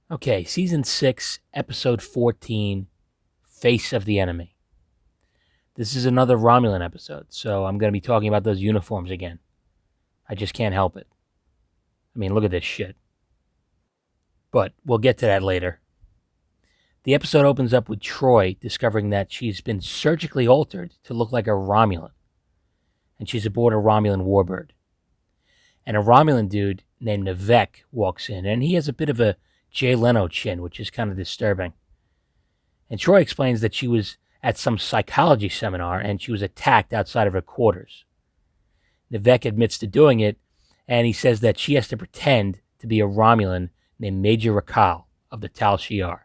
Okay, Season 6, Episode 14, Face of the Enemy. This is another Romulan episode, so I'm going to be talking about those uniforms again. I just can't help it. I mean, look at this shit. But we'll get to that later. The episode opens up with Troi discovering that she's been surgically altered to look like a Romulan. And she's aboard a Romulan warbird. And a Romulan dude named Nivek walks in, and he has a bit of a Jay Leno chin, which is kind of disturbing. And Troi explains that she was at some psychology seminar and she was attacked outside of her quarters. Nivek admits to doing it, and he says that she has to pretend to be a Romulan named Major Rakal of the Tal Shiar.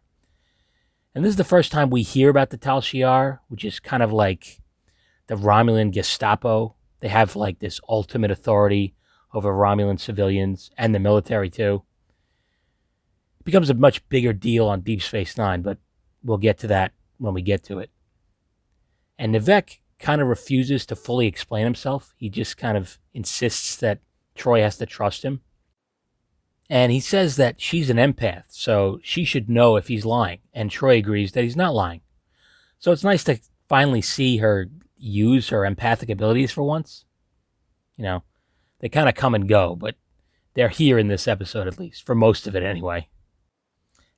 And this is the first time we hear about the Tal Shiar, which is kind of like the Romulan Gestapo. They have like this ultimate authority over Romulan civilians and the military too. It becomes a much bigger deal on Deep Space Nine, but we'll get to that when we get to it. And Nivek kind of refuses to fully explain himself. He just kind of insists that Troi has to trust him. And he says that she's an empath, so she should know if he's lying. And Troi agrees that he's not lying. So it's nice to finally see her use her empathic abilities for once. You know, they kind of come and go, but they're here in this episode at least, for most of it anyway.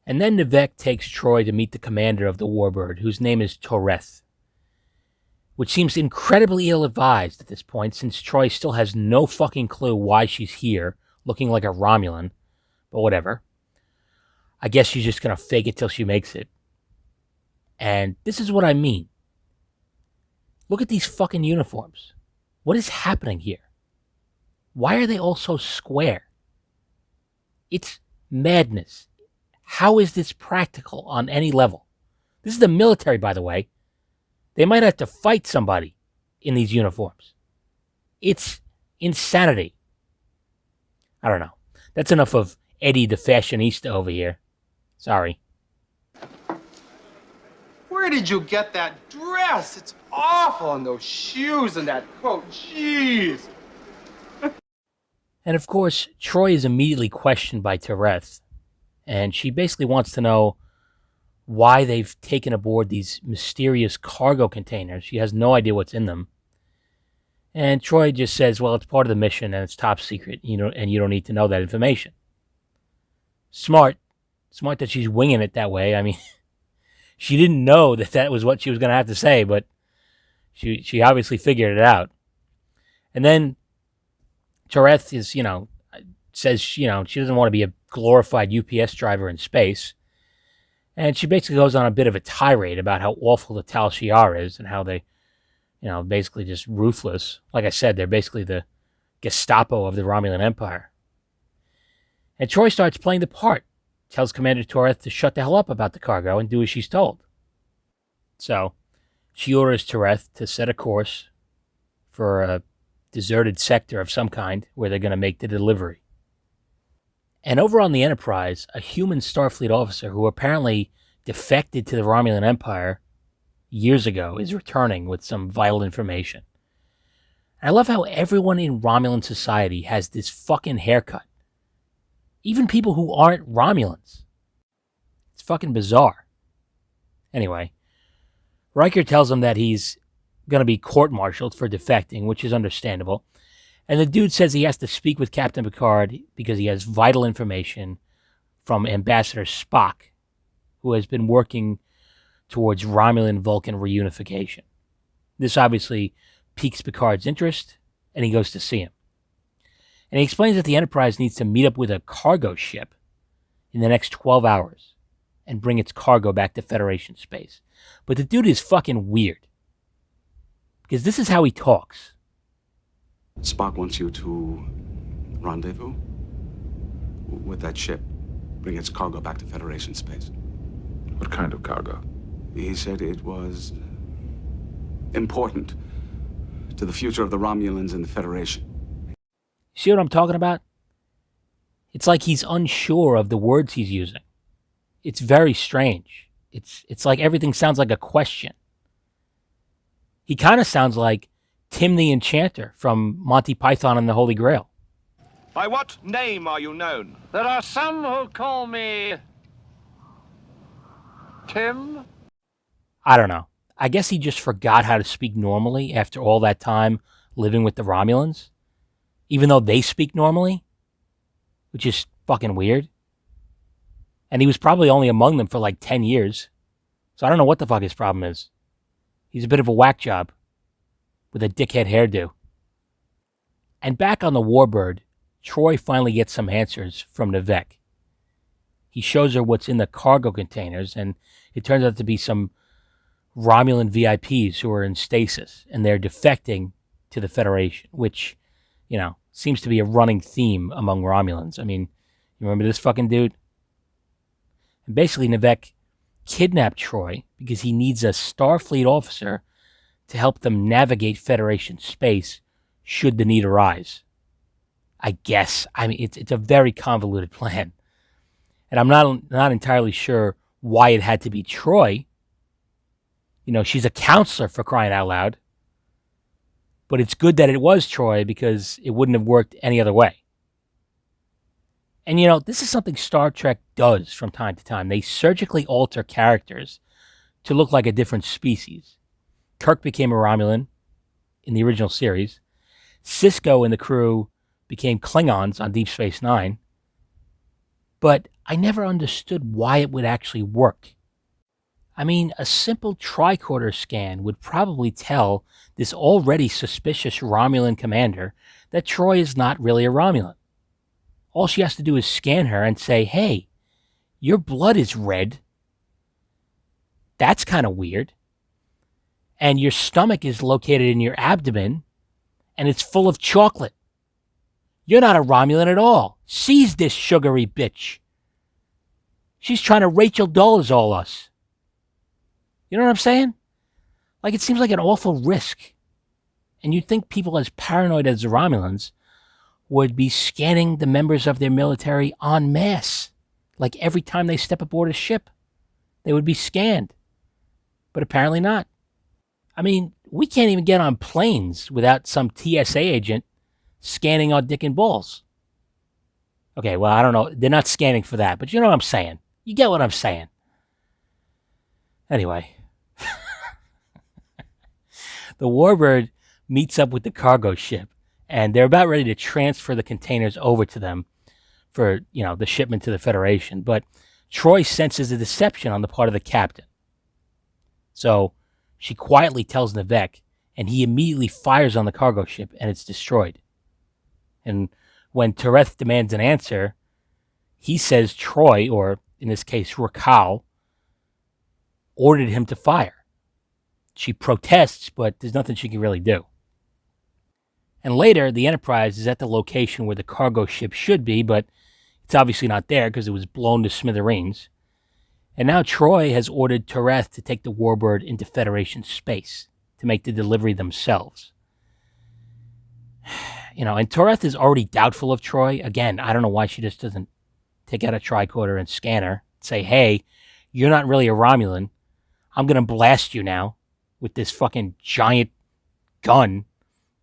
And then Nivek takes Troi to meet the commander of the warbird, whose name is Toreth, which seems incredibly ill-advised at this point, since Troi still has no fucking clue why she's here, looking like a Romulan, but whatever. I guess she's just gonna fake it till she makes it. And this is what I mean. Look at these fucking uniforms. What is happening here? Why are they all so square? It's madness. How is this practical on any level? This is the military, by the way. They might have to fight somebody in these uniforms. It's insanity. I don't know. That's enough of Eddie the fashionista over here. Sorry. Where did you get that dress? It's awful, and those shoes and that coat. Jeez. And of course, Troi is immediately questioned by Tereth, and she basically wants to know why they've taken aboard these mysterious cargo containers. She has no idea what's in them. And Troi just says, well, it's part of the mission and it's top secret, and you don't need to know that information. Smart that she's winging it that way. I mean, she didn't know that was what she was going to have to say, but she obviously figured it out. And then Toreth is, says, she doesn't want to be a glorified UPS driver in space. And she basically goes on a bit of a tirade about how awful the Tal Shiar is and how they, basically just ruthless. Like I said, they're basically the Gestapo of the Romulan Empire. And Troi starts playing the part, tells Commander Toreth to shut the hell up about the cargo and do as she's told. So, she orders Toreth to set a course for a deserted sector of some kind where they're going to make the delivery. And over on the Enterprise, a human Starfleet officer who apparently defected to the Romulan Empire years ago is returning with some vital information. And I love how everyone in Romulan society has this fucking haircut. Even people who aren't Romulans. It's fucking bizarre. Anyway, Riker tells him that he's going to be court-martialed for defecting, which is understandable. And the dude says he has to speak with Captain Picard because he has vital information from Ambassador Spock, who has been working towards Romulan-Vulcan reunification. This obviously piques Picard's interest, and he goes to see him. And he explains that the Enterprise needs to meet up with a cargo ship in the next 12 hours and bring its cargo back to Federation space. But the dude is fucking weird, because this is how he talks. Spock wants you to rendezvous with that ship. Bring its cargo back to Federation space. What kind of cargo? He said it was important to the future of the Romulans and the Federation. See what I'm talking about? It's like he's unsure of the words he's using. It's very strange. It's like everything sounds like a question. He kind of sounds like Tim the Enchanter from Monty Python and the Holy Grail. By what name are you known? There are some who call me Tim? I don't know. I guess he just forgot how to speak normally after all that time living with the Romulans, even though they speak normally, which is fucking weird. And he was probably only among them for like 10 years. So I don't know what the fuck his problem is. He's a bit of a whack job with a dickhead hairdo. And back on the Warbird, Troi finally gets some answers from Nevek. He shows her what's in the cargo containers, and it turns out to be some Romulan VIPs who are in stasis, and they're defecting to the Federation, which, seems to be a running theme among Romulans. I mean, you remember this fucking dude? And basically, Nevek kidnapped Troi because he needs a Starfleet officer to help them navigate Federation space should the need arise. I guess. I mean, it's a very convoluted plan. And I'm not entirely sure why it had to be Troi. She's a counselor, for crying out loud. But it's good that it was Troi because it wouldn't have worked any other way. And this is something Star Trek does from time to time. They surgically alter characters to look like a different species. Kirk became a Romulan in the original series. Sisko and the crew became Klingons on Deep Space Nine. But I never understood why it would actually work. I mean, a simple tricorder scan would probably tell this already suspicious Romulan commander that Troi is not really a Romulan. All she has to do is scan her and say, hey, your blood is red. That's kind of weird. And your stomach is located in your abdomen, and it's full of chocolate. You're not a Romulan at all. Seize this sugary bitch. She's trying to Rachel Dolezal us. You know what I'm saying? Like, it seems like an awful risk. And you'd think people as paranoid as the Romulans would be scanning the members of their military en masse. Like, every time they step aboard a ship, they would be scanned. But apparently not. I mean, we can't even get on planes without some TSA agent scanning our dick and balls. Okay, well, I don't know. They're not scanning for that, but you know what I'm saying. You get what I'm saying. Anyway. The Warbird meets up with the cargo ship, and they're about ready to transfer the containers over to them for, the shipment to the Federation. But Troi senses a deception on the part of the captain. So she quietly tells Nevek, and he immediately fires on the cargo ship, and it's destroyed. And when Tereth demands an answer, he says Troi, or in this case, Rakal, ordered him to fire. She protests, but there's nothing she can really do. And later, the Enterprise is at the location where the cargo ship should be, but it's obviously not there because it was blown to smithereens. And now Troi has ordered Tereth to take the Warbird into Federation space to make the delivery themselves. And Tereth is already doubtful of Troi. Again, I don't know why she just doesn't take out a tricorder and scan her. Say, hey, you're not really a Romulan. I'm going to blast you now with this fucking giant gun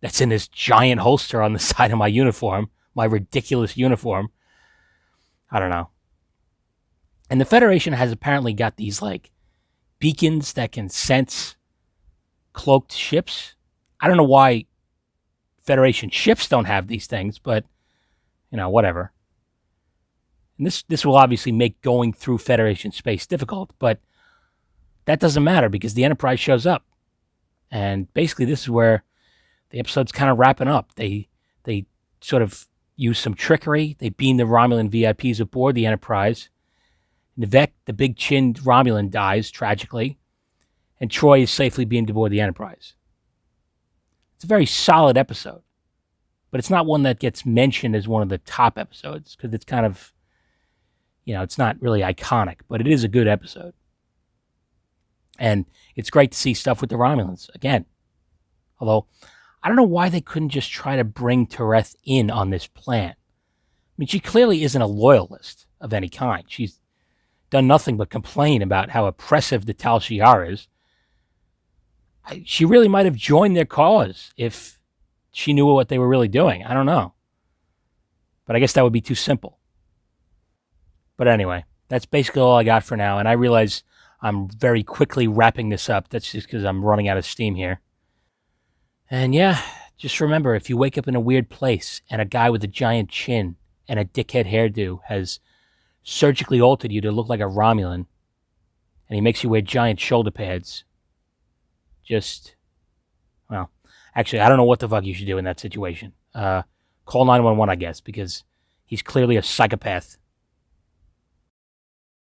that's in this giant holster on the side of my uniform, my ridiculous uniform. I don't know. And the Federation has apparently got these, beacons that can sense cloaked ships. I don't know why Federation ships don't have these things, but, whatever. And this will obviously make going through Federation space difficult, but that doesn't matter because the Enterprise shows up. And basically this is where the episode's kind of wrapping up. They sort of use some trickery. They beam the Romulan VIPs aboard the Enterprise. Nevek, the big-chinned Romulan, dies tragically, and Troi is safely beamed aboard the Enterprise. It's a very solid episode, but it's not one that gets mentioned as one of the top episodes because it's kind of, it's not really iconic, but it is a good episode. And it's great to see stuff with the Romulans again. Although, I don't know why they couldn't just try to bring Tereth in on this plan. I mean, she clearly isn't a loyalist of any kind. She's done nothing but complain about how oppressive the Tal Shiar is. She really might have joined their cause if she knew what they were really doing. I don't know. But I guess that would be too simple. But anyway, that's basically all I got for now. And I realize I'm very quickly wrapping this up. That's just because I'm running out of steam here. And yeah, just remember, if you wake up in a weird place and a guy with a giant chin and a dickhead hairdo has surgically altered you to look like a Romulan, and he makes you wear giant shoulder pads, just, well, actually, I don't know what the fuck you should do in that situation. Call 911, I guess, because he's clearly a psychopath